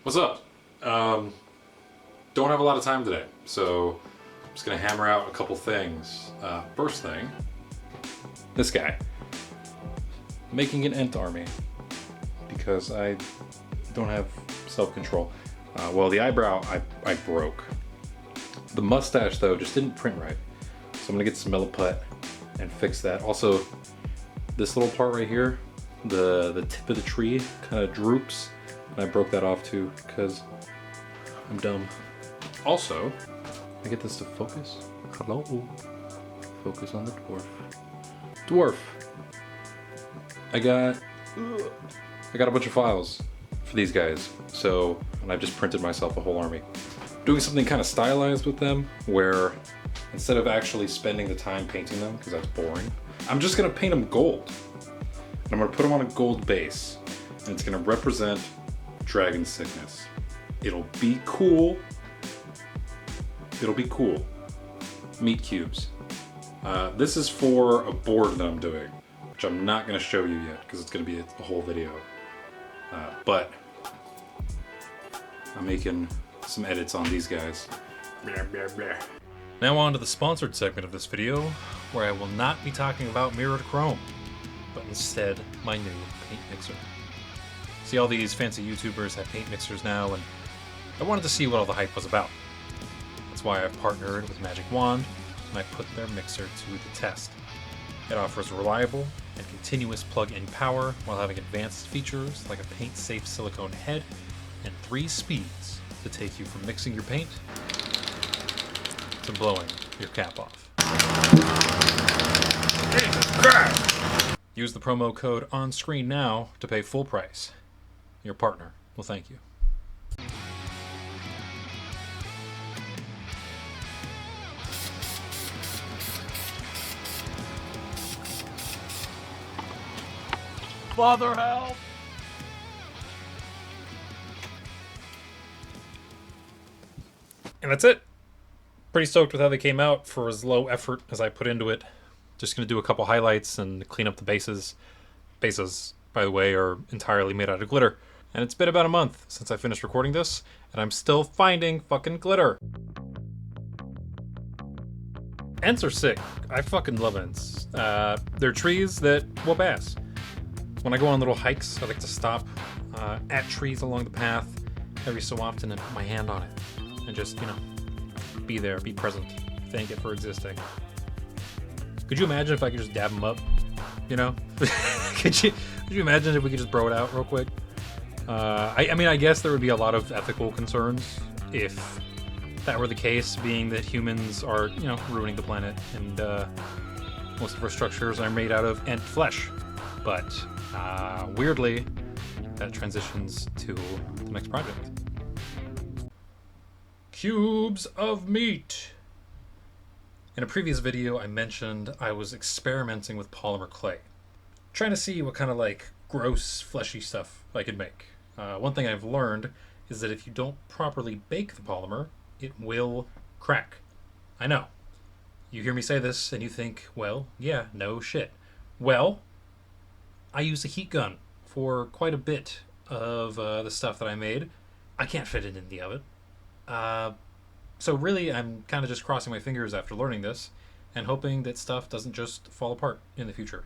What's up? Don't have a lot of time today, so I'm just gonna hammer out a couple things. First thing, this guy. Making an Ent army, because I don't have self-control. Well, the eyebrow I broke. The mustache, though, just didn't print right. So I'm gonna get some milliput and fix that. Also, this little part right here, the tip of the tree kind of droops. And I broke that off too, because I'm dumb. Also, I get this to focus. Hello. Focus on the dwarf. Dwarf. I got a bunch of files for these guys. So, and I've just printed myself a whole army. Doing something kind of stylized with them, where instead of actually spending the time painting them, because that's boring, I'm just gonna paint them gold. And I'm gonna put them on a gold base. And it's gonna represent dragon sickness. It'll be cool. It'll be cool. Meat cubes. This is for a board that I'm doing, which I'm not going to show you yet because it's going to be a whole video. But I'm making some edits on these guys. Blah, blah, blah. Now on to the sponsored segment of this video, where I will not be talking about mirrored chrome, but instead my new paint mixer. See, all these fancy YouTubers have paint mixers now, and I wanted to see what all the hype was about. That's why I've partnered with Magic Wand, and I put their mixer to the test. It offers reliable and continuous plug-in power while having advanced features like a paint-safe silicone head and 3 speeds to take you from mixing your paint to blowing your cap off. Use the promo code on screen now to pay full price. Your partner will thank you. Father, help! And that's it. Pretty stoked with how they came out for as low effort as I put into it. Just gonna do a couple highlights and clean up the bases. Bases, by the way, are entirely made out of glitter. And it's been about a month since I finished recording this, and I'm still finding fucking glitter. Ents are sick. I fucking love Ents. They're trees that whoop ass. When I go on little hikes, I like to stop at trees along the path every so often and put my hand on it. And just, be there, be present, thank it for existing. Could you imagine if I could just dab them up? Could you imagine if we could just bro it out real quick? I mean, I guess there would be a lot of ethical concerns if that were the case, being that humans are, ruining the planet, and most of our structures are made out of ant flesh. But weirdly, that transitions to the next project. Cubes of meat. In a previous video, I mentioned I was experimenting with polymer clay, trying to see what kind of gross, fleshy stuff I could make. One thing I've learned is that if you don't properly bake the polymer, it will crack. I know. You hear me say this and you think, well, yeah, no shit. Well, I used a heat gun for quite a bit of the stuff that I made. I can't fit it in the oven. So really, I'm kind of just crossing my fingers after learning this and hoping that stuff doesn't just fall apart in the future.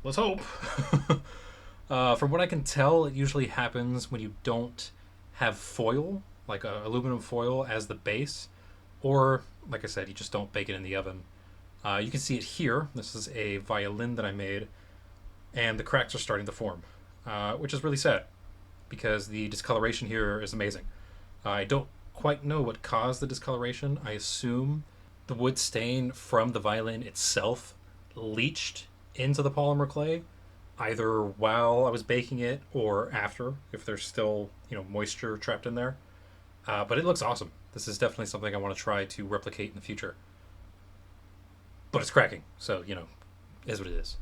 Let's hope. From what I can tell, it usually happens when you don't have foil, like aluminum foil as the base, or, like I said, you just don't bake it in the oven. You can see it here. This is a violin that I made, and the cracks are starting to form, which is really sad, because the discoloration here is amazing. I don't quite know what caused the discoloration. I assume the wood stain from the violin itself leached into the polymer clay, either while I was baking it or after, if there's still moisture trapped in there. But it looks awesome. This is definitely something I want to try to replicate in the future. But it's cracking, so, it is what it is.